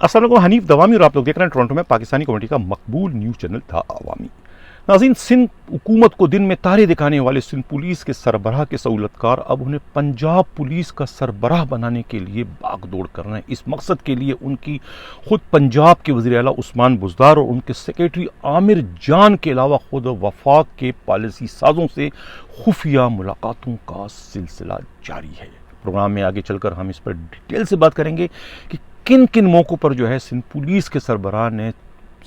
السلام علیکم، حنیف دوامی اور آپ لوگ دیکھ رہے ہیں ٹورنٹو میں پاکستانی کمیونٹی کا مقبول نیوز چینل تھا عوامی۔ ناظرین، سندھ حکومت کو دن میں تارے دکھانے والے سندھ پولیس کے سربراہ کے سہولتکار اب انہیں پنجاب پولیس کا سربراہ بنانے کے لیے باغ دوڑ کر رہے ہیں۔ اس مقصد کے لیے ان کی خود پنجاب کے وزیر اعلیٰ عثمان بزدار اور ان کے سیکریٹری عامر جان کے علاوہ خود وفاق کے پالیسی سازوں سے خفیہ ملاقاتوں کا سلسلہ جاری ہے۔ پروگرام میں آگے چل کر ہم اس پر ڈیٹیل سے بات کریں گے کہ کن کن موقعوں پر جو ہے سندھ پولیس کے سربراہ نے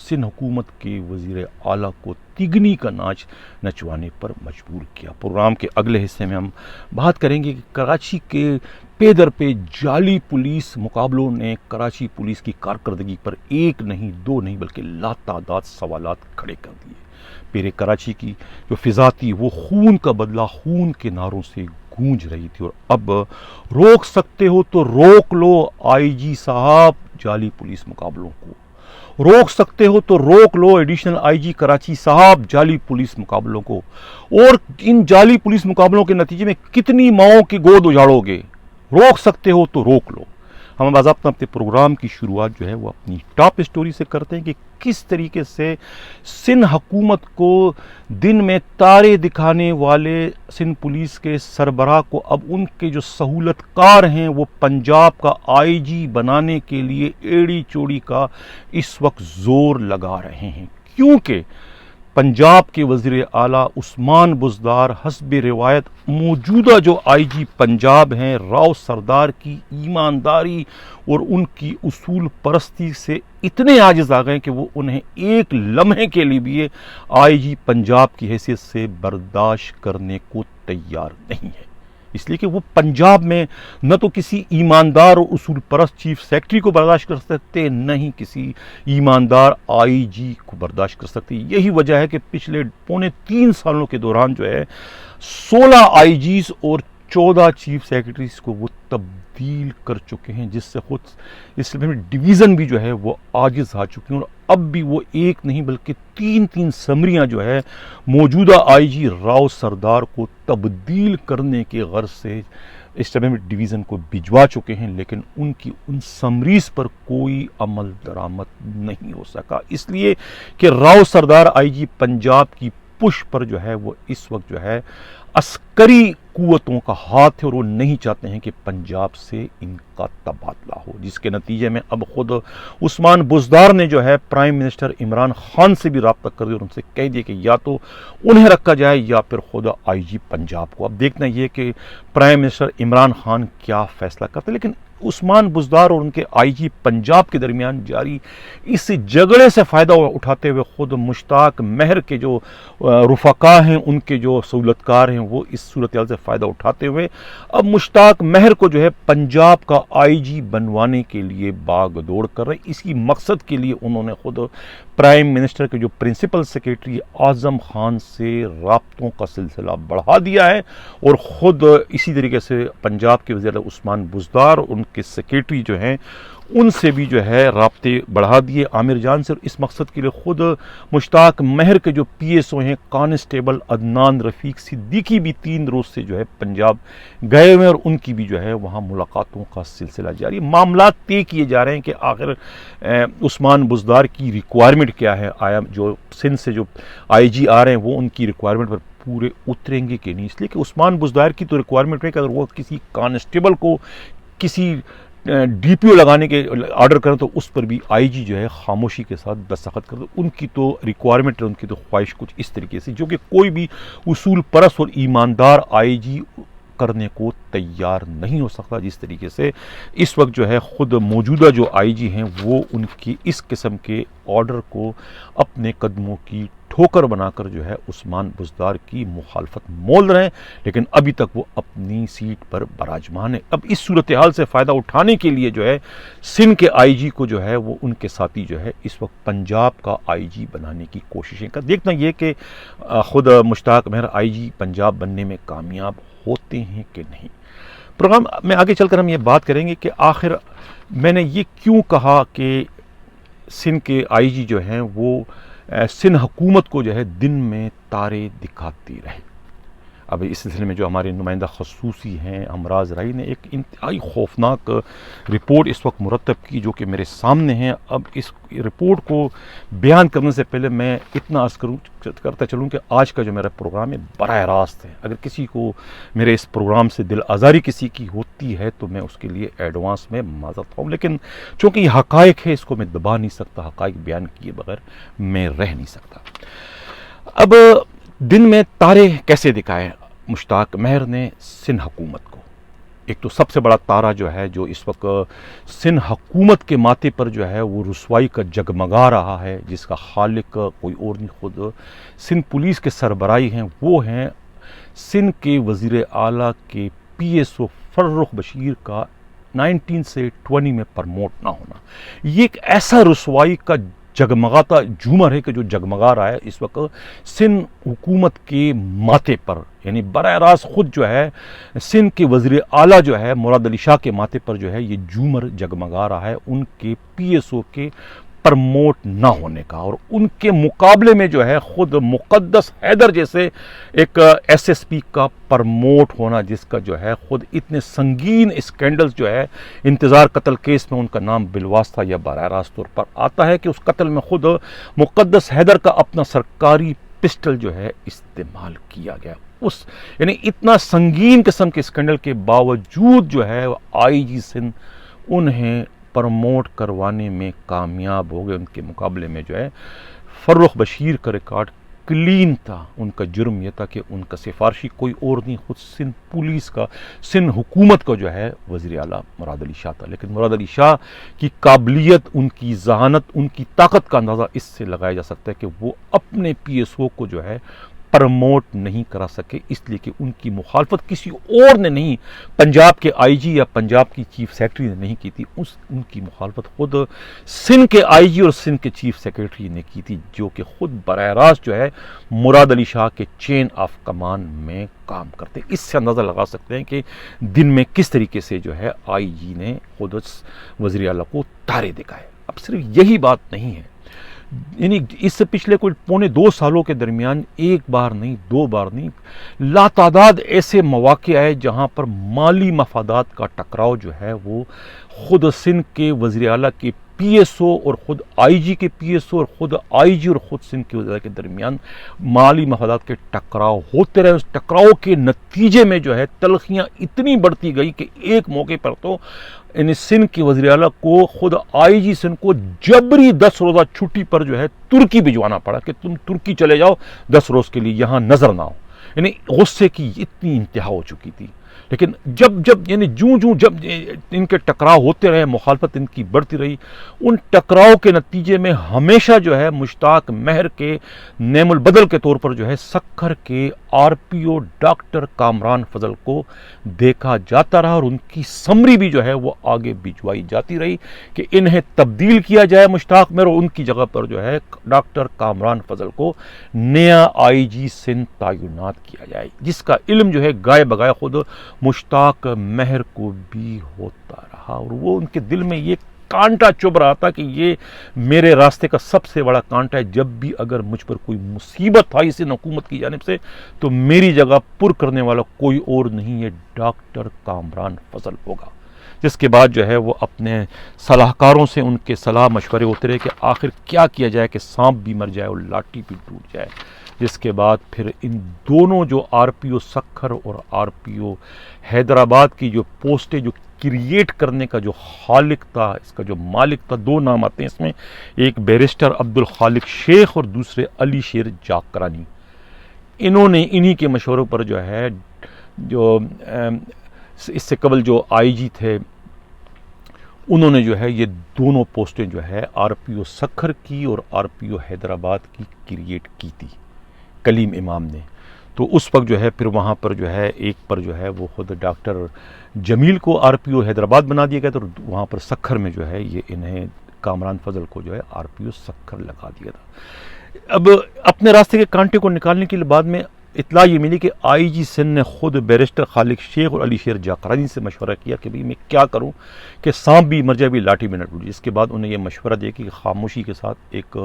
سندھ حکومت کے وزیر اعلیٰ کو تگنی کا ناچ نچوانے پر مجبور کیا۔ پروگرام کے اگلے حصے میں ہم بات کریں گے کہ کراچی کے پے در پہ جعلی پولیس مقابلوں نے کراچی پولیس کی کارکردگی پر ایک نہیں دو نہیں بلکہ لاتعداد سوالات کھڑے کر دیے۔ پیر کراچی کی جو فضا تھی وہ خون کا بدلہ خون کے نعروں سے گونج رہی تھی، اور اب روک سکتے ہو تو روک لو آئی جی صاحب جعلی پولیس مقابلوں کو، روک سکتے ہو تو روک لو ایڈیشنل آئی جی کراچی صاحب جعلی پولیس مقابلوں کو، اور ان جعلی پولیس مقابلوں کے نتیجے میں کتنی ماؤں کی گود اجاڑو گے، روک سکتے ہو تو روک لو۔ ہم باضابطہ اپنے پروگرام کی شروعات جو ہے وہ اپنی ٹاپ اسٹوری سے کرتے ہیں کہ کس طریقے سے سندھ حکومت کو دن میں تارے دکھانے والے سندھ پولیس کے سربراہ کو اب ان کے جو سہولت کار ہیں وہ پنجاب کا آئی جی بنانے کے لیے ایڑی چوڑی کا اس وقت زور لگا رہے ہیں، کیونکہ پنجاب کے وزیر اعلیٰ عثمان بزدار حسب روایت موجودہ جو آئی جی پنجاب ہیں راؤ سردار کی ایمانداری اور ان کی اصول پرستی سے اتنے عاجز آ گئے کہ وہ انہیں ایک لمحے کے لیے بھی آئی جی پنجاب کی حیثیت سے برداشت کرنے کو تیار نہیں ہے، اس لیے کہ وہ پنجاب میں نہ تو کسی ایماندار اور اصول پرست چیف سیکرٹری کو برداشت کر سکتے، نہ ہی کسی ایماندار آئی جی کو برداشت کر سکتے۔ یہی وجہ ہے کہ پچھلے 2.25 سالوں کے دوران جو ہے 16 آئی جیز اور 14 چیف سیکرٹریز کو وہ تبدیل کر چکے ہیں، جس سے خود اس ڈویژن بھی جو ہے وہ عاجز آ چکی ہیں، اور اب بھی وہ ایک نہیں بلکہ تین سمریاں جو ہے موجودہ آئی جی راؤ سردار کو تبدیل کرنے کے غرض سے اسٹیبلشمنٹ ڈویژن کو بھجوا چکے ہیں، لیکن ان کی ان سمریز پر کوئی عمل درآمد نہیں ہو سکا، اس لیے کہ راؤ سردار آئی جی پنجاب کی پش پر جو ہے وہ اس وقت جو ہے عسکری قوتوں کا ہاتھ ہے، اور وہ نہیں چاہتے ہیں کہ پنجاب سے ان کا تبادلہ ہو، جس کے نتیجے میں اب خود عثمان بزدار نے جو ہے پرائم منسٹر عمران خان سے بھی رابطہ کر دیا اور ان سے کہہ دیا کہ یا تو انہیں رکھا جائے یا پھر خود آئی جی پنجاب کو۔ اب دیکھنا یہ کہ پرائم منسٹر عمران خان کیا فیصلہ کرتے، لیکن عثمان بزدار اور ان کے آئی جی پنجاب کے درمیان جاری اس جھگڑے سے فائدہ اٹھاتے ہوئے خود مشتاق مہر کے جو رفقا ہیں، ان کے جو سہولتکار ہیں، وہ اس صورتحال سے فائدہ اٹھاتے ہوئے اب مشتاق مہر کو جو ہے پنجاب کا آئی جی بنوانے کے لیے باغ دوڑ کر رہے ہیں۔ اسی مقصد کے لیے انہوں نے خود پرائم منسٹر کے جو پرنسپل سیکریٹری اعظم خان سے رابطوں کا سلسلہ بڑھا دیا ہے، اور خود اسی طریقے سے پنجاب کے وزیر عثمان بزدار ان کے سیکریٹری جو ہیں ان سے بھی جو ہے رابطے بڑھا دیے عامر جان سے، اور اس مقصد کے لیے خود مشتاق مہر کے جو پی ایس او ہیں کانسٹیبل عدنان رفیق صدیقی بھی 3 روز سے جو ہے پنجاب گئے ہوئے، اور ان کی بھی جو ہے وہاں ملاقاتوں کا سلسلہ جاری۔ معاملات طے کیے جا رہے ہیں کہ آخر عثمان بزدار کی ریکوائرمنٹ کیا ہے، آیا جو سندھ سے جو آئی جی آ رہے ہیں وہ ان کی ریکوائرمنٹ پر پورے اتریں گے کہ نہیں، اس لیے کہ عثمان بزدار کی تو ریکوائرمنٹ ہے کہ اگر وہ کسی کانسٹیبل کو کسی ڈی پی او لگانے کے آرڈر کریں تو اس پر بھی آئی جی جو ہے خاموشی کے ساتھ دستخط کر دو، ان کی تو ریکوائرمنٹ ہے، ان کی تو خواہش کچھ اس طریقے سے جو کہ کوئی بھی اصول پرست اور ایماندار آئی جی کرنے کو تیار نہیں ہو سکتا، جس طریقے سے اس وقت جو ہے خود موجودہ جو آئی جی ہیں وہ ان کی اس قسم کے آرڈر کو اپنے قدموں کی ٹھوکر بنا کر جو ہے عثمان بزدار کی مخالفت مول رہے ہیں، لیکن ابھی تک وہ اپنی سیٹ پر براجمان ہے۔ اب اس صورتحال سے فائدہ اٹھانے کے لیے جو ہے سندھ کے آئی جی کو جو ہے وہ ان کے ساتھی جو ہے اس وقت پنجاب کا آئی جی بنانے کی کوششیں کر، دیکھنا یہ کہ خود مشتاق مہر آئی جی پنجاب بننے میں کامیاب ہوتے ہیں کہ نہیں۔ پروگرام میں آگے چل کر ہم یہ بات کریں گے کہ آخر میں نے یہ کیوں کہا کہ سندھ کے آئی جی جو ہیں وہ سندھ حکومت کو جو ہے دن میں تارے دکھاتی رہے۔ اب اس سلسلے میں جو ہمارے نمائندہ خصوصی ہیں امراض رائی نے ایک انتہائی خوفناک رپورٹ اس وقت مرتب کی جو کہ میرے سامنے ہیں. اب اس رپورٹ کو بیان کرنے سے پہلے میں اتنا عرض کرتا چلوں کہ آج کا جو میرا پروگرام ہے براہ راست ہے. اگر کسی کو میرے اس پروگرام سے دل آزاری کسی کی ہوتی ہے تو میں اس کے لیے ایڈوانس میں معذرت ہوں، لیکن چونکہ یہ حقائق ہے اس کو میں دبا نہیں سکتا، حقائق بیان کیے بغیر میں رہ نہیں سکتا. اب دن میں تارے کیسے دکھائے مشتاق مہر نے سندھ حکومت کو؟ ایک تو سب سے بڑا تارہ جو ہے جو اس وقت سندھ حکومت کے ماتھے پر جو ہے وہ رسوائی کا جگمگا رہا ہے، جس کا خالق کوئی اور نہیں خود سندھ پولیس کے سربراہی ہیں، وہ ہیں سندھ کے وزیر اعلیٰ کے P S O Farrukh Bashir کا 19 سے 20 میں پرموٹ نہ ہونا. یہ ایک ایسا رسوائی کا جگمگاتا جھومر ہے کہ جو جگمگا رہا ہے اس وقت سندھ حکومت کے ماتھے پر، یعنی براہ راست خود جو ہے سندھ کے وزیر اعلیٰ جو ہے مراد علی شاہ کے ماتھے پر جو ہے یہ جھومر جگمگا رہا ہے ان کے پی ایس او کے پرموٹ نہ ہونے کا. اور ان کے مقابلے میں جو ہے خود مقدس حیدر جیسے ایک ایس ایس پی کا پرموٹ ہونا، جس کا جو ہے خود اتنے سنگین اسکینڈلز جو ہے انتظار قتل کیس میں ان کا نام بالواسطہ یا براہ راست طور پر آتا ہے کہ اس قتل میں خود مقدس حیدر کا اپنا سرکاری پسٹل جو ہے استعمال کیا گیا. اس یعنی اتنا سنگین قسم کے اسکینڈل کے باوجود جو ہے آئی جی سندھ انہیں پرموٹ کروانے میں کامیاب ہو گئے. ان کے مقابلے میں جو ہے فرخ بشیر کا ریکارڈ کلین تھا. ان کا جرم یہ تھا کہ ان کا سفارشی کوئی اور نہیں خود سندھ پولیس کا، سندھ حکومت کا جو ہے وزیر اعلیٰ مراد علی شاہ تھا. لیکن مراد علی شاہ کی قابلیت، ان کی ذہانت، ان کی طاقت کا اندازہ اس سے لگایا جا سکتا ہے کہ وہ اپنے پی ایس او کو جو ہے پرموٹ نہیں کرا سکے، اس لیے کہ ان کی مخالفت کسی اور نے نہیں، پنجاب کے آئی جی یا پنجاب کی چیف سیکرٹری نے نہیں کی تھی، ان کی مخالفت خود سندھ کے آئی جی اور سندھ کے چیف سیکرٹری نے کی تھی، جو کہ خود براہ راست جو ہے مراد علی شاہ کے چین آف کمان میں کام کرتے. اس سے اندازہ لگا سکتے ہیں کہ دن میں کس طریقے سے جو ہے آئی جی نے خود وزیر اعلیٰ کو تارے دکھائے. اب صرف یہی بات نہیں ہے، یعنی اس سے پچھلے کوئی 1.25 سالوں کے درمیان ایک بار نہیں، 2 بار نہیں، لاتعداد ایسے مواقع آئے جہاں پر مالی مفادات کا ٹکراؤ جو ہے وہ خود سندھ کے وزیر اعلیٰ کے پی ایس او اور خود آئی جی کے پی ایس او اور خود آئی جی اور خود سندھ کے وزیر اعلیٰ کے درمیان مالی مفادات کے ٹکراؤ ہوتے رہے. اس ٹکراؤ کے نتیجے میں جو ہے تلخیاں اتنی بڑھتی گئی کہ ایک موقع پر تو یعنی سندھ کے وزیر اعلیٰ کو خود آئی جی سندھ کو جبری 10 روزہ چھٹی پر جو ہے ترکی بھجوانا پڑا کہ تم ترکی چلے جاؤ 10 روز کے لیے، یہاں نظر نہ ہو. یعنی غصے کی اتنی انتہا ہو چکی تھی. لیکن جب یعنی جب ان کے ٹکراؤ ہوتے رہے، مخالفت ان کی بڑھتی رہی، ان ٹکراؤ کے نتیجے میں ہمیشہ جو ہے مشتاق مہر کے نعم البدل کے طور پر جو ہے سکھر کے آر پی او ڈاکٹر کامران فضل کو دیکھا جاتا رہا، اور ان کی سمری بھی جو ہے وہ آگے بھجوائی جاتی رہی کہ انہیں تبدیل کیا جائے مشتاق مہر، اور ان کی جگہ پر جو ہے ڈاکٹر کامران فضل کو نیا آئی جی سندھ تعینات کیا جائے، جس کا علم جو ہے گائے بگائے خود مشتاق مہر کو بھی ہوتا رہا. اور وہ ان کے دل میں یہ کانٹا چبھ رہا تھا کہ یہ میرے راستے کا سب سے بڑا کانٹا ہے، جب بھی اگر مجھ پر کوئی مصیبت آئی سندھ حکومت کی جانب سے تو میری جگہ پر کرنے والا کوئی اور نہیں، یہ ڈاکٹر کامران فضل ہوگا. جس کے بعد جو ہے وہ اپنے صلاحکاروں سے ان کے صلاح مشورے ہوتے رہے کہ آخر کیا کیا جائے کہ سانپ بھی مر جائے اور لاٹھی بھی ٹوٹ جائے. جس کے بعد پھر ان دونوں جو آر پی او سکھر اور آر پی او حیدرآباد کی جو پوسٹیں جو کریٹ کرنے کا جو خالق تھا، اس کا جو مالک تھا، 2 نام آتے ہیں اس میں، ایک بیرسٹر عبدالخالق شیخ اور دوسرے علی شیر جاکرانی. انہوں نے انہی کے مشوروں پر جو ہے جو اس سے قبل جو آئی جی تھے انہوں نے جو ہے یہ دونوں پوسٹیں جو ہے آر پی او سکھر کی اور آر پی او حیدرآباد کی کریٹ کی تھی کلیم امام نے. تو اس وقت جو ہے پھر وہاں پر جو ہے ایک پر جو ہے وہ خود ڈاکٹر جمیل کو آر پی او حیدرآباد بنا دیا گیا تھا، اور وہاں پر سکھر میں جو ہے یہ انہیں کامران فضل کو جو ہے آر پی او سکھر لگا دیا تھا. اب اپنے راستے کے کانٹے کو نکالنے کے بعد میں اطلاع یہ ملی کہ آئی جی سندھ نے خود بیرسٹر خالق شیخ اور علی شیر جاقرانی سے مشورہ کیا کہ بھئی میں کیا کروں کہ سانپ بھی مر جائے بھی لاٹھی بھی نہ ٹوٹ جائے۔ اس کے بعد انہیں یہ مشورہ دیا کہ خاموشی کے ساتھ ایک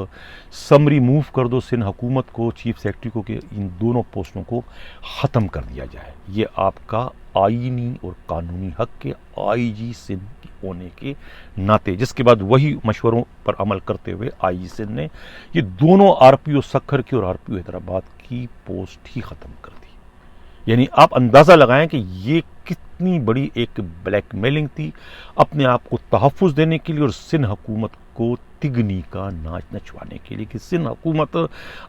سمری موو کر دو سندھ حکومت کو، چیف سیکرٹری کو، کہ ان دونوں پوسٹوں کو ختم کر دیا جائے۔ یہ آپ کا آئینی اور قانونی حق کے آئی جی سندھ ہونے کے ناطے، جس کے بعد وہی مشوروں پر عمل کرتے ہوئے آئی جی سندھ نے یہ دونوں آر پی او سکھر کی اور آر پی او حیدرآباد کی پوسٹ ہی ختم کر دی۔ یعنی آپ اندازہ لگائیں کہ یہ کتنی بڑی ایک بلیک میلنگ تھی اپنے آپ کو تحفظ دینے کے لیے اور سندھ حکومت کو تگنی کا ناچ نچوانے کے لیے، کہ سندھ حکومت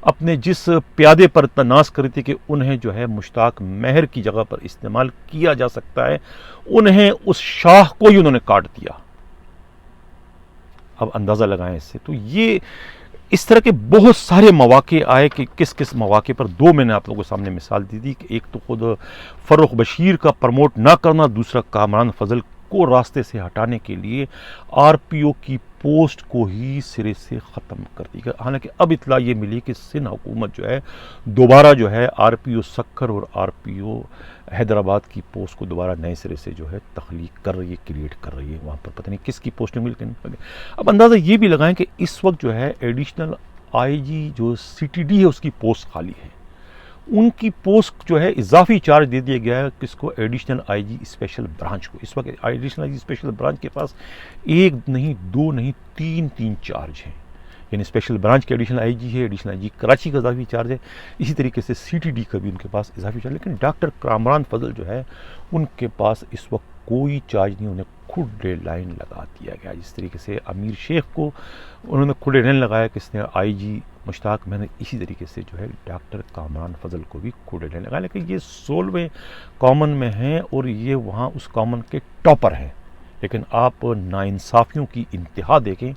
اپنے جس پیادے پر تناس کری تھی کہ انہیں جو ہے مشتاق مہر کی جگہ پر استعمال کیا جا سکتا ہے، انہیں اس شاخ کو ہی انہوں نے کاٹ دیا۔ اب اندازہ لگائیں اس سے۔ تو یہ اس طرح کے بہت سارے مواقع آئے کہ کس کس مواقع پر، دو میں نے آپ لوگوں کے سامنے مثال دی تھی کہ ایک تو خود فروخ بشیر کا پروموٹ نہ کرنا، دوسرا کامران فضل کو راستے سے ہٹانے کے لیے آر پی او کی پوسٹ کو ہی سرے سے ختم کر دی گئی۔ حالانکہ اب اطلاع یہ ملی کہ سندھ حکومت جو ہے دوبارہ جو ہے آر پی او سکھر اور آر پی او حیدرآباد کی پوسٹ کو دوبارہ نئے سرے سے جو ہے تخلیق کر رہی ہے، کریٹ کر رہی ہے۔ وہاں پر پتہ نہیں کس کی پوسٹنگ مل کے۔ اب اندازہ یہ بھی لگائیں کہ اس وقت جو ہے ایڈیشنل آئی جی جو سی ٹی ڈی ہے اس کی پوسٹ خالی ہے، ان کی پوسٹ جو ہے اضافی چارج دے دیا گیا ہے کس کو، additional I G special branch کو۔ اس وقت additional I G special branch کے پاس ایک نہیں، دو نہیں، تین چارج ہیں۔ یعنی اسپیشل برانچ کے ایڈیشنل آئی جی ہے، ایڈیشنل آئی جی کراچی کا اضافی چارج ہے، اسی طریقے سے سی ٹی ڈی کا بھی ان کے پاس اضافی چارج ہے۔ لیکن ڈاکٹر کامران فضل جو ہے ان کے پاس اس وقت کوئی چارج نہیں، انہیں خود ریڈ لائن لگا دیا گیا۔ جس طریقے سے امیر شیخ کو انہوں نے خود ریڈ لائن لگایا کس نے، آئی جی مشتاق میں نے، اسی طریقے سے جو ہے ڈاکٹر کامران فضل کو بھی خود ریڈ لائن لگایا۔ لیکن یہ 16ویں کامن میں ہیں اور یہ وہاں اس کامن کے ٹاپر ہیں۔ لیکن آپ ناانصافیوں کی انتہا دیکھیں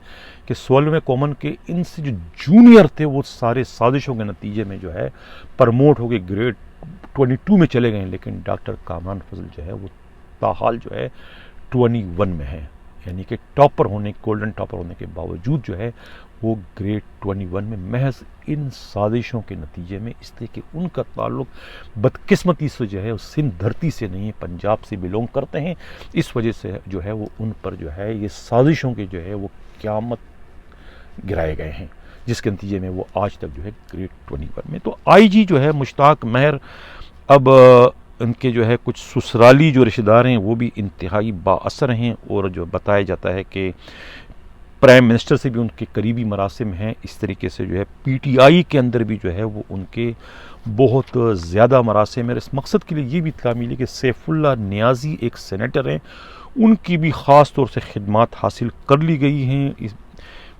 کہ 16ویں کامن کے ان سے جو جونیئر تھے وہ سارے سازشوں کے نتیجے میں جو ہے پرموٹ ہو کے گریڈ 22 میں چلے گئے، لیکن ڈاکٹر کامران فضل جو ہے وہ تاحال جو ہے 21 میں ہے۔ یعنی کہ ٹاپر ہونے، گولڈن ٹاپر ہونے کے باوجود جو ہے وہ گریڈ 21 میں محض ان سازشوں کے نتیجے میں، اس لیے کہ ان کا تعلق بدقسمتی سے جو ہے سندھ دھرتی سے نہیں ہے، پنجاب سے بیلونگ کرتے ہیں، اس وجہ سے جو ہے وہ ان پر جو ہے یہ سازشوں کے جو ہے وہ قیامت گرائے گئے ہیں، جس کے نتیجے میں وہ آج تک جو ہے گریڈ 21 میں۔ تو آئی جی جو ہے مشتاق مہر، اب ان کے جو ہے کچھ سسرالی جو رشتہ دار ہیں وہ بھی انتہائی با اثر ہیں، اور جو بتایا جاتا ہے کہ پرائم منسٹر سے بھی ان کے قریبی مراسم ہیں، اس طریقے سے جو ہے پی ٹی آئی کے اندر بھی جو ہے وہ ان کے بہت زیادہ مراسم ہیں۔ اس مقصد کے لیے یہ بھی اطلاع ملی کہ سیف اللہ نیازی ایک سینیٹر ہیں، ان کی بھی خاص طور سے خدمات حاصل کر لی گئی ہیں، اس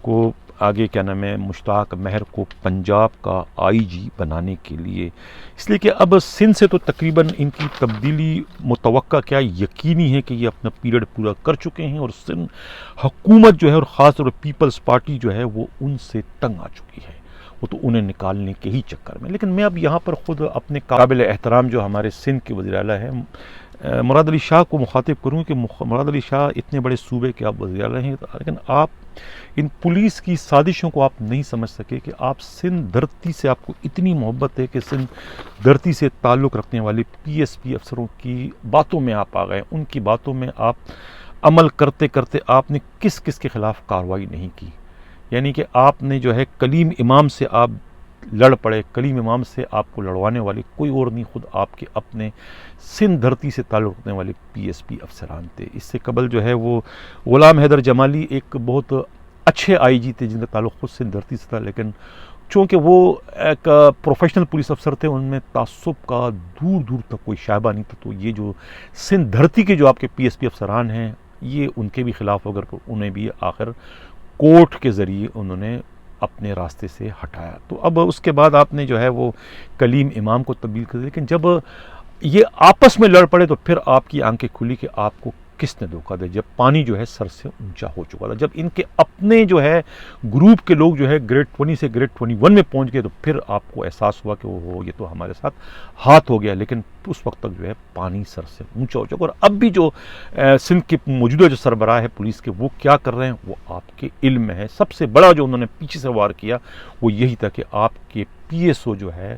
کو آگے کیا نام ہے مشتاق مہر کو پنجاب کا آئی جی بنانے کے لیے، اس لیے کہ اب سندھ سے تو تقریباً ان کی تبدیلی متوقع کیا یقینی ہے کہ یہ اپنا پیریڈ پورا کر چکے ہیں، اور سندھ حکومت جو ہے اور خاص طور پر پیپلز پارٹی جو ہے وہ ان سے تنگ آ چکی ہے، وہ تو انہیں نکالنے کے ہی چکر میں۔ لیکن میں اب یہاں پر خود اپنے قابل احترام جو ہمارے سندھ کے وزیر اعلیٰ ہیں مراد علی شاہ کو مخاطب کروں کہ مراد علی شاہ اتنے بڑے صوبے کے آپ وزیر اعلیٰ ہیں، لیکن آپ ان پولیس کی سازشوں کو آپ نہیں سمجھ سکے کہ آپ سندھ دھرتی سے آپ کو اتنی محبت ہے کہ سندھ دھرتی سے تعلق رکھنے والے پی ایس پی افسروں کی باتوں میں آپ آ گئے، ان کی باتوں میں آپ عمل کرتے کرتے آپ نے کس کس کے خلاف کارروائی نہیں کی۔ یعنی کہ آپ نے جو ہے کلیم امام سے آپ لڑ پڑے، کلیم امام سے آپ کو لڑوانے والے کوئی اور نہیں، خود آپ کے اپنے سندھ دھرتی سے تعلق رکھنے والے پی ایس پی افسران تھے۔ اس سے قبل جو ہے وہ غلام حیدر جمالی ایک بہت اچھے آئی جی تھے جن کا تعلق خود سندھ دھرتی سے تھا، لیکن چونکہ وہ ایک پروفیشنل پولیس افسر تھے، ان میں تعصب کا دور دور تک کوئی شائبہ نہیں تھا، تو یہ جو سندھ دھرتی کے جو آپ کے پی ایس پی افسران ہیں یہ ان کے بھی خلاف اگر انہیں بھی آخر کورٹ کے ذریعے انہوں نے اپنے راستے سے ہٹایا۔ تو اب اس کے بعد آپ نے جو ہے وہ کلیم امام کو تبدیل کر دیا، لیکن جب یہ آپس میں لڑ پڑے تو پھر آپ کی آنکھیں کھلی کہ آپ کو کس نے دھوکہ دیا، جب پانی جو ہے سر سے اونچا ہو چکا تھا، جب ان کے اپنے جو ہے گروپ کے لوگ جو ہے گریڈ 20 سے گریڈ 21 میں پہنچ گئے، تو پھر آپ کو احساس ہوا کہ وہ یہ تو ہمارے ساتھ ہاتھ ہو گیا، لیکن اس وقت تک جو ہے پانی سر سے اونچا ہو چکا۔ اور اب بھی جو سندھ کے موجودہ جو سربراہ ہے پولیس کے وہ کیا کر رہے ہیں وہ آپ کے علم میں ہے۔ سب سے بڑا جو انہوں نے پیچھے سے وار کیا وہ یہی تھا کہ آپ کے پی ایس او جو ہے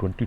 22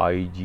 IG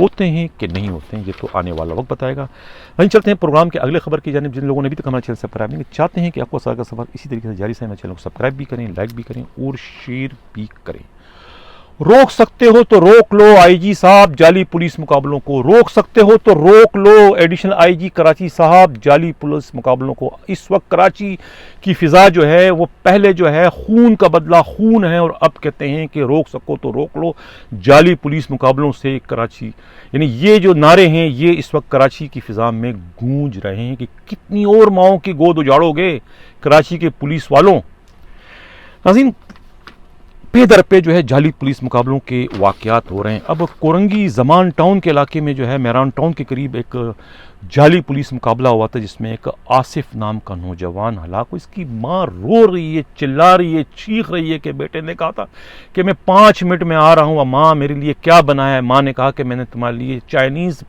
ہوتے ہیں کہ نہیں ہوتے ہیں، یہ تو آنے والا وقت بتائے گا۔ وہیں چلتے ہیں پروگرام کے اگلے خبر کی جانب۔ جن لوگوں نے ابھی تک ہمارے چینل سبسکرائب نہیں چاہتے ہیں کہ آپ کو سارا کا سفر اسی طریقے سے جاری سے ہمارے چینل کو سبسکرائب بھی کریں، لائک بھی کریں اور شیئر بھی کریں۔ روک سکتے ہو تو روک لو آئی جی صاحب جعلی پولیس مقابلوں کو، روک سکتے ہو تو روک لو ایڈیشنل آئی جی کراچی صاحب جعلی پولیس مقابلوں کو۔ اس وقت کراچی کی فضا جو ہے وہ پہلے جو ہے خون کا بدلہ خون ہے، اور اب کہتے ہیں کہ روک سکو تو روک لو جعلی پولیس مقابلوں سے کراچی، یعنی یہ جو نعرے ہیں یہ اس وقت کراچی کی فضا میں گونج رہے ہیں کہ کتنی اور ماؤں کی گود اجاڑو گے کراچی کے پولیس والوں۔ ناظرین، پہ در پہ جو ہے جعلی پولیس مقابلوں کے واقعات ہو رہے ہیں۔ اب کورنگی زمان ٹاؤن کے علاقے میں جو ہے میران ٹاؤن کے قریب ایک جعلی پولیس مقابلہ ہوا تھا، جس میں ایک آصف نام کا نوجوان ہلاک ہوا۔ اس کی ماں رو رہی ہے، چلا رہی ہے، چیخ رہی ہے کہ بیٹے نے کہا تھا کہ میں 5 منٹ میں آ رہا ہوں، ماں میرے لیے کیا بنایا ہے؟ ماں نے کہا کہ میں نے تمہارے لیے چائنیز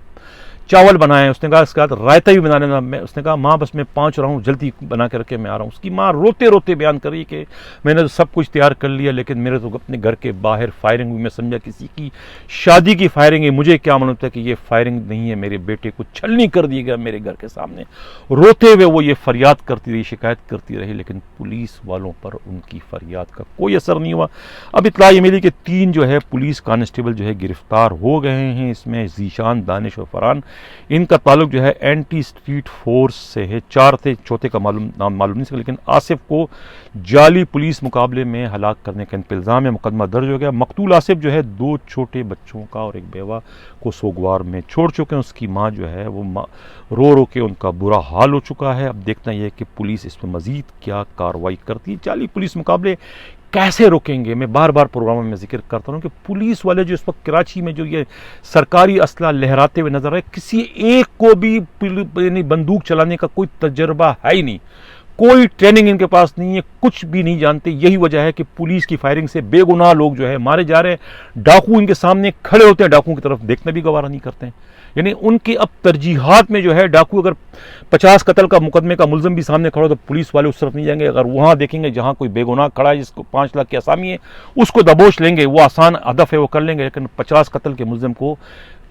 چاول بنائے ہیں۔ اس نے کہا اس کے بعد رائتا بھی بنانے لگا۔ اس نے کہا ماں بس میں پہنچ رہا ہوں، جلدی بنا کے رکھے میں آ رہا ہوں۔ اس کی ماں روتے روتے بیان کر رہی کہ میں نے تو سب کچھ تیار کر لیا، لیکن میرے تو اپنے گھر کے باہر فائرنگ ہوئی، میں سمجھا کسی کی شادی کی فائرنگ ہے، مجھے کیا معلوم تھا کہ یہ فائرنگ نہیں ہے، میرے بیٹے کو چھلنی کر دی گیا میرے گھر کے سامنے۔ روتے ہوئے وہ یہ فریاد کرتی رہی، شکایت کرتی رہی، لیکن پولیس والوں پر ان کی فریاد کا کوئی اثر نہیں ہوا۔ اب اطلاع یہ ملی کہ 3 جو ہے پولیس کانسٹیبل جو ہے گرفتار ہو گئے ہیں، اس میں ذیشان، دانش اور فرحان۔ ان کا تعلق جو ہے اینٹی اسٹریٹ فورس سے ہے، 4 تھے، چوتھے کا نام معلوم نہیں سکا، لیکن آصف کو جعلی پولیس مقابلے میں ہلاک کرنے کا ان پہ الزام ہے، مقدمہ درج ہو گیا۔ مقتول آصف جو ہے 2 چھوٹے بچوں کا اور ایک بیوہ کو سوگوار میں چھوڑ چکے ہیں۔ اس کی ماں جو ہے وہ رو رو کے ان کا برا حال ہو چکا ہے۔ اب دیکھنا یہ ہے کہ پولیس اس میں مزید کیا کارروائی کرتی ہے۔ جعلی پولیس مقابلے کیسے روکیں گے؟ میں بار بار پروگراموں میں ذکر کرتا ہوں کہ پولیس والے جو اس وقت کراچی میں جو یہ سرکاری اسلحہ لہراتے ہوئے نظر آئے، کسی ایک کو بھی یعنی بندوق چلانے کا کوئی تجربہ ہے ہی نہیں، کوئی ٹریننگ ان کے پاس نہیں ہے، کچھ بھی نہیں جانتے۔ یہی وجہ ہے کہ پولیس کی فائرنگ سے بے گناہ لوگ جو ہے مارے جا رہے ہیں۔ ڈاکو ان کے سامنے کھڑے ہوتے ہیں، ڈاکوؤں کی طرف دیکھنا بھی گوارہ نہیں کرتے ہیں۔ یعنی ان کی اب ترجیحات میں جو ہے ڈاکو اگر 50 قتل کا مقدمے کا ملزم بھی سامنے کھڑا ہو تو پولیس والے اس طرف نہیں جائیں گے، اگر وہاں دیکھیں گے جہاں کوئی بے گناہ کھڑا ہے جس کو 5 لاکھ کی اسامی ہے اس کو دبوچ لیں گے، وہ آسان ہدف ہے وہ کر لیں گے، لیکن 50 قتل کے ملزم کو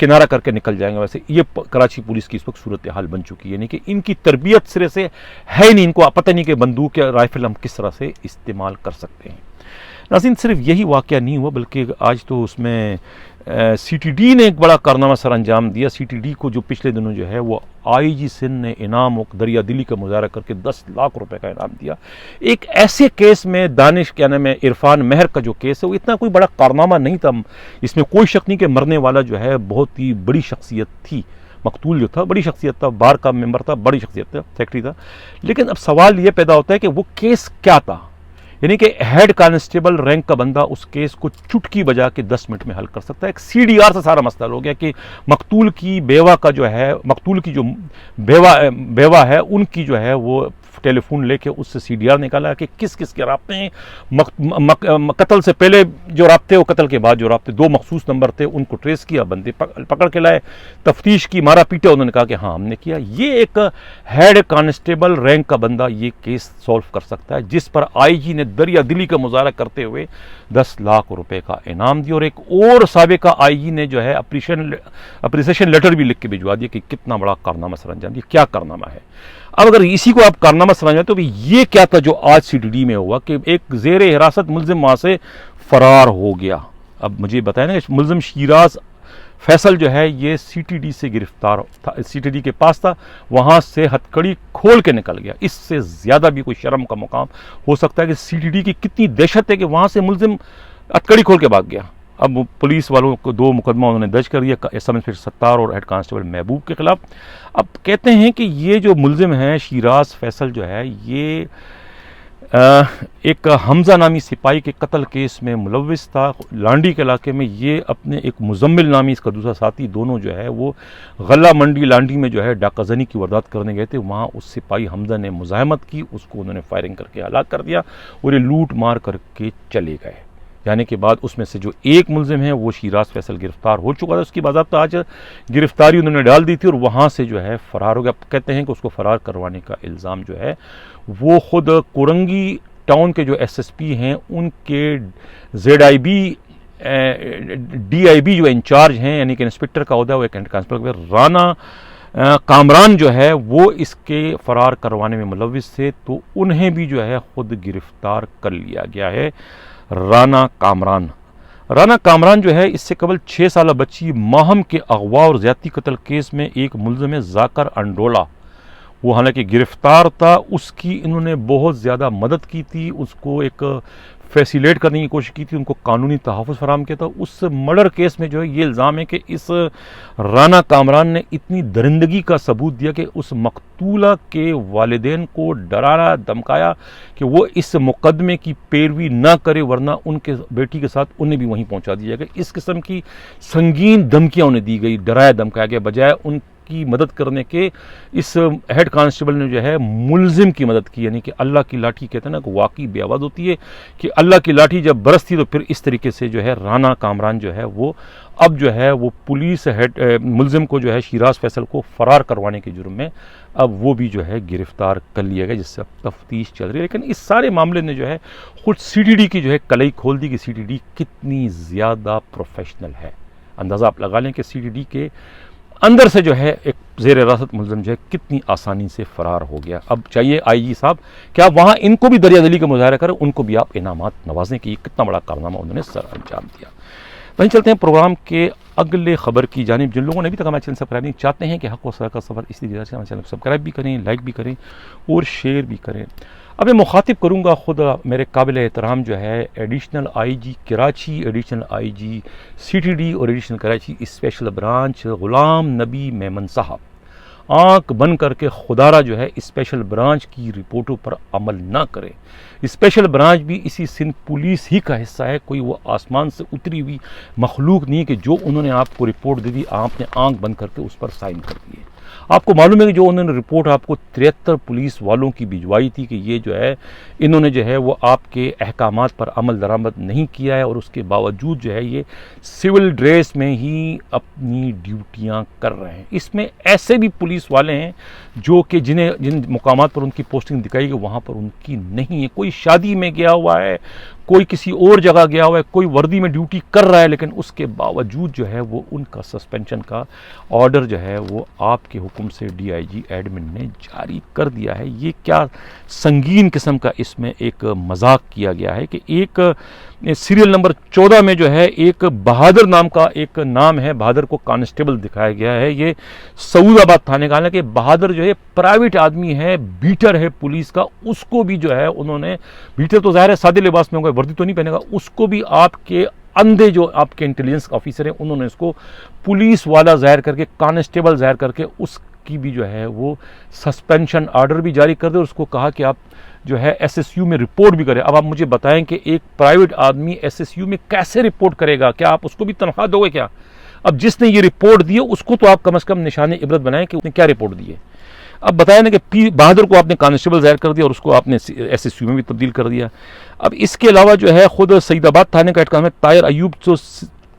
کنارہ کر کے نکل جائیں گے۔ ویسے یہ کراچی پولیس کی اس وقت صورتحال بن چکی ہے، یعنی کہ ان کی تربیت سرے سے ہے نہیں، ان کو پتہ نہیں کہ بندوق یا رائفل ہم کس طرح سے استعمال کر سکتے ہیں۔ ناظرین، صرف یہی واقعہ نہیں ہوا بلکہ آج تو اس میں سی ٹی ڈی نے ایک بڑا کارنامہ سر انجام دیا۔ سی ٹی ڈی کو جو پچھلے دنوں جو ہے وہ آئی جی سندھ نے انعام و دریا دلی کا مظاہرہ کر کے 10 لاکھ روپے کا انعام دیا۔ ایک ایسے کیس میں دانش کیا نام ہے عرفان مہر کا جو کیس ہے وہ اتنا کوئی بڑا کارنامہ نہیں تھا، اس میں کوئی شک نہیں کہ مرنے والا جو ہے بہت ہی بڑی شخصیت تھی، مقتول جو تھا بڑی شخصیت تھا، بار کا ممبر تھا، بڑی شخصیت تھا، سیکرٹری تھا۔ لیکن اب سوال یہ پیدا ہوتا ہے کہ وہ کیس کیا تھا؟ یعنی کہ ہیڈ کانسٹیبل رینک کا بندہ اس کیس کو چٹکی بجا کے 10 منٹ میں حل کر سکتا ہے۔ ایک سی ڈی آر سے سارا مسئلہ ہو گیا کہ مقتول کی بیوہ کا جو ہے، مقتول کی جو بیوہ ہے ان کی جو ہے وہ ٹیلی فون لے کے اس سے سی ڈی آر نکالا کہ کس کس کے رابطے ہیں، قتل سے پہلے جو رابطے اور قتل کے بعد جو رابطے، 2 مخصوص نمبر تھے، ان کو ٹریس کیا، بندے پکڑ کے لائے، تفتیش کی، مارا پیٹا، انہوں نے کہا کہ ہاں ہم نے کیا۔ یہ ایک ہیڈ کانسٹیبل رینک کا بندہ یہ کیس سولو کر سکتا ہے، جس پر آئی جی نے دریا دلی کا مظاہرہ کرتے ہوئے 10 لاکھ روپے کا انعام دیا، اور ایک اور سابقہ آئی جی نے جو ہے اپریسیشن لیٹر بھی لکھ کے بھجوا دیا کہ کتنا بڑا کارنامہ سر انجام دیا۔ کیا کارنامہ ہے؟ اب اگر اسی کو آپ کارنامہ سمجھیں تو یہ کیا تھا جو آج سی ٹی ڈی میں ہوا کہ ایک زیر حراست ملزم وہاں سے فرار ہو گیا۔ اب مجھے بتائیں نا، ملزم شیراز فیصل جو ہے یہ سی ٹی ڈی سے گرفتار تھا، سی ٹی ڈی کے پاس تھا، وہاں سے ہتھکڑی کھول کے نکل گیا۔ اس سے زیادہ بھی کوئی شرم کا مقام ہو سکتا ہے کہ سی ٹی ڈی کی کتنی دہشت ہے کہ وہاں سے ملزم ہتھکڑی کھول کے بھاگ گیا۔ اب پولیس والوں کو 2 مقدمہ انہوں نے درج کر دیا، سب انسپکٹر ستار اور ہیڈ کانسٹیبل محبوب کے خلاف۔ اب کہتے ہیں کہ یہ جو ملزم ہے شیراز فیصل جو ہے یہ ایک حمزہ نامی سپاہی کے قتل کیس میں ملوث تھا لانڈی کے علاقے میں۔ یہ اپنے ایک مزمل نامی اس کا دوسرا ساتھی، دونوں جو ہے وہ غلہ منڈی لانڈی میں جو ہے ڈاکہ زنی کی واردات کرنے گئے تھے۔ وہاں اس سپاہی حمزہ نے مزاحمت کی، اس کو انہوں نے فائرنگ کر کے ہلاک کر دیا اور یہ لوٹ مار کر کے چلے گئے۔ جانے کے بعد اس میں سے جو ایک ملزم ہے وہ شیراز فیصل گرفتار ہو چکا تھا، اس کی باضابطہ آج گرفتاری انہوں نے ڈال دی تھی اور وہاں سے جو ہے فرار ہو گیا۔ کہتے ہیں کہ اس کو فرار کروانے کا الزام جو ہے وہ خود کورنگی ٹاؤن کے جو ایس ایس پی ہیں ان کے زیڈ آئی بی DIB جو انچارج ہیں یعنی کہ انسپکٹر کا عہدہ وہ ایک کانسٹیبل رانا کامران جو ہے وہ اس کے فرار کروانے میں ملوث تھے، تو انہیں بھی جو ہے خود گرفتار کر لیا گیا ہے۔ رانا کامران جو ہے اس سے قبل 6 سالہ بچی ماہم کے اغوا اور زیادتی قتل کیس میں ایک ملزم ہے ذاکر انڈولا، وہ حالانکہ گرفتار تھا، اس کی انہوں نے بہت زیادہ مدد کی تھی، اس کو ایک فیسیلیٹ کرنے کی کوشش کی تھی، ان کو قانونی تحفظ فراہم کیا تھا۔ اس مرڈر کیس میں جو ہے یہ الزام ہے کہ اس رانا کامران نے اتنی درندگی کا ثبوت دیا کہ اس مقتولہ کے والدین کو ڈرایا دھمکایا کہ وہ اس مقدمے کی پیروی نہ کرے ورنہ ان کے بیٹی کے ساتھ انہیں بھی وہیں پہنچا دیا گیا۔ اس قسم کی سنگین دھمکیاں انہیں دی گئی، ڈرایا دھمکایا گیا، بجائے ان کی مدد کرنے کے اس ہیڈ کانسٹیبل نے جو ہے ملزم کی مدد کی، یعنی کہ اللہ کی لاٹھی کہتے ہیں نا کہ واقعی بے آواز ہوتی ہے کہ اللہ کی لاٹھی جب برستی تو پھر اس طریقے سے جو ہے رانا کامران جو ہے وہ اب جو ہے وہ پولیس ملزم کو جو ہے شیراز فیصل کو فرار کروانے کے جرم میں اب وہ بھی جو ہے گرفتار کر لیا گیا، جس سے اب تفتیش چل رہی ہے۔ لیکن اس سارے معاملے نے جو ہے خود CTD کی جو ہے کلئی کھول دی کہ CTD کتنی زیادہ پروفیشنل ہے۔ اندازہ آپ لگا لیں کہ CTD کے اندر سے جو ہے ایک زیر حراست ملزم جو ہے کتنی آسانی سے فرار ہو گیا۔ اب چاہیے IG صاحب کہ آپ وہاں ان کو بھی دریا دلی کا مظاہرہ کریں، ان کو بھی آپ انعامات نوازیں کہ یہ کتنا بڑا کارنامہ انہوں نے سر انجام دیا۔ وہیں چلتے ہیں پروگرام کے اگلے خبر کی جانب۔ جن لوگوں نے ابھی تک ہمارے چینل سبسکرائب نہیں چاہتے ہیں کہ حق و سر کا سفر اسی وجہ سے ہمارے چینل کو سبسکرائب بھی کریں، لائک بھی کریں اور شیئر بھی کریں۔ اب میں مخاطب کروں گا خود میرے قابل احترام جو ہے additional IG Karachi, additional IG CTD اور additional Karachi special branch Ghulam نبی میمن صاحب، آنکھ بند کر کے خدا را جو ہے اسپیشل برانچ کی رپورٹوں پر عمل نہ کریں۔ اسپیشل برانچ بھی اسی سندھ پولیس ہی کا حصہ ہے، کوئی وہ آسمان سے اتری ہوئی مخلوق نہیں کہ جو انہوں نے آپ کو رپورٹ دے دی آپ نے آنکھ بند کر کے اس پر سائن کر دیے۔ آپ کو معلوم ہے کہ جو انہوں نے رپورٹ آپ کو 73 پولیس والوں کی بھجوائی تھی کہ یہ جو ہے انہوں نے جو ہے وہ آپ کے احکامات پر عمل درآمد نہیں کیا ہے، اور اس کے باوجود جو ہے یہ سول ڈریس میں ہی اپنی ڈیوٹیاں کر رہے ہیں۔ اس میں ایسے بھی پولیس والے ہیں جو کہ جن مقامات پر ان کی پوسٹنگ دکھائی گئی وہاں پر ان کی نہیں ہے، کوئی شادی میں گیا ہوا ہے، کوئی کسی اور جگہ گیا ہوا ہے، کوئی وردی میں ڈیوٹی کر رہا ہے، لیکن اس کے باوجود جو ہے وہ ان کا سسپینشن کا آرڈر جو ہے وہ آپ کے حکم سے DIG ایڈمن نے جاری کر دیا ہے۔ یہ کیا سنگین قسم کا اس میں ایک مذاق کیا گیا ہے کہ ایک سیریل نمبر 14 میں جو ہے ایک بہادر نام کا ایک نام ہے، بہادر کو کانسٹیبل دکھایا گیا ہے، یہ سعود آباد تھانے کا، حالانکہ بہادر جو ہے پرائیویٹ آدمی ہے، بیٹر ہے پولیس کا، اس کو بھی جو ہے انہوں نے، بیٹر تو ظاہر ہے سادے لباس میں ہوگا، وردی تو نہیں پہنے گا، اس کو بھی آپ کے اندھے جو آپ کے انٹیلیجنس آفیسر ہیں انہوں نے اس کو پولیس والا ظاہر کر کے، کانسٹیبل ظاہر کر کے اس کی بھی جو ہے وہ سسپینشن آرڈر بھی جاری کر دے، اور اس کو کہا کہ آپ جو ہے SSU میں رپورٹ بھی کریں۔ اب آپ مجھے بتائیں کہ ایک پرائیویٹ آدمی SSU میں کیسے رپورٹ کرے گا؟ کیا آپ اس کو بھی تنخواہ دو گے کیا؟ اب جس نے یہ رپورٹ دی ہے اس کو تو آپ کم از کم نشان عبرت بنائیں کہ اس نے کیا رپورٹ دی ہے۔ اب بتایا نا کہ بہادر کو آپ نے کانسٹیبل ظاہر کر دیا اور اس کو آپ نے SSU میں بھی تبدیل کر دیا۔ اب اس کے علاوہ جو ہے خود سعید آباد تھانے کا ہیڈ طاہر ایوب جو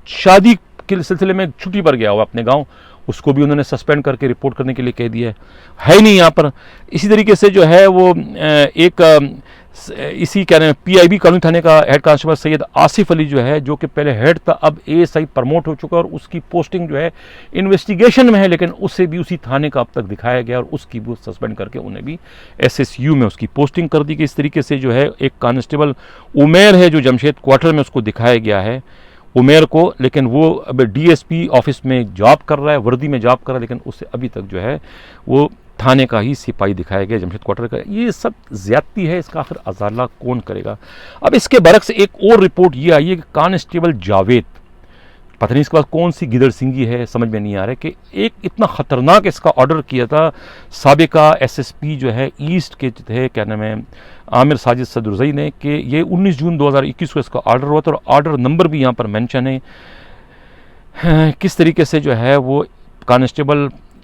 شادی کے سلسلے میں چھٹی پر گیا ہوا اپنے گاؤں، اس کو بھی انہوں نے سسپینڈ کر کے رپورٹ کرنے کے لیے کہہ دیا ہے نہیں یہاں پر۔ اسی طریقے سے جو ہے وہ ایک اسی کہہ رہے ہیں PIB کالونی تھانے کا ہیڈ کانسٹیبل سید آصف علی جو ہے، جو کہ پہلے ہیڈ تھا اب ASI پرموٹ ہو چکا اور اس کی پوسٹنگ جو ہے انویسٹیگیشن میں ہے، لیکن اسے بھی اسی تھانے کا اب تک دکھایا گیا اور اس کی بھی سسپینڈ کر کے انہیں بھی SSU میں اس کی پوسٹنگ کر دی گئی۔ اس طریقے سے جو ہے ایک کانسٹیبل عمیر ہے جو جمشید کوارٹر میں اس کو دکھایا گیا ہے عمیر کو، لیکن وہ اب DSP آفس میں جاب کر رہا ہے، وردی میں جاب کر رہا ہے، لیکن اسے ابھی تک جو ہے وہ تھانے کا ہی سپاہی دکھایا گیا جمشید کوارٹر کا۔ یہ سب زیادتی ہے، اس کا آخر ازالہ کون کرے گا؟ اب اس کے برعکس ایک اور رپورٹ یہ آئی ہے کہ کانسٹیبل جاوید، پتہ نہیں اس کے بعد کون سی گدڑ سنگھی ہے سمجھ میں نہیں آ رہا ہے، کہ ایک اتنا خطرناک اس کا آرڈر کیا تھا سابقہ SSP جو ہے ایسٹ کے تھے، کیا نام ہے، عامر ساجد صدرزئی نے، کہ یہ 19 جون 2021 کو اس کا آرڈر ہوا تھا اور آرڈر نمبر بھی یہاں پر مینشن ہے، کس طریقے سے جو ہے وہ کانسٹیبل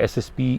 SSP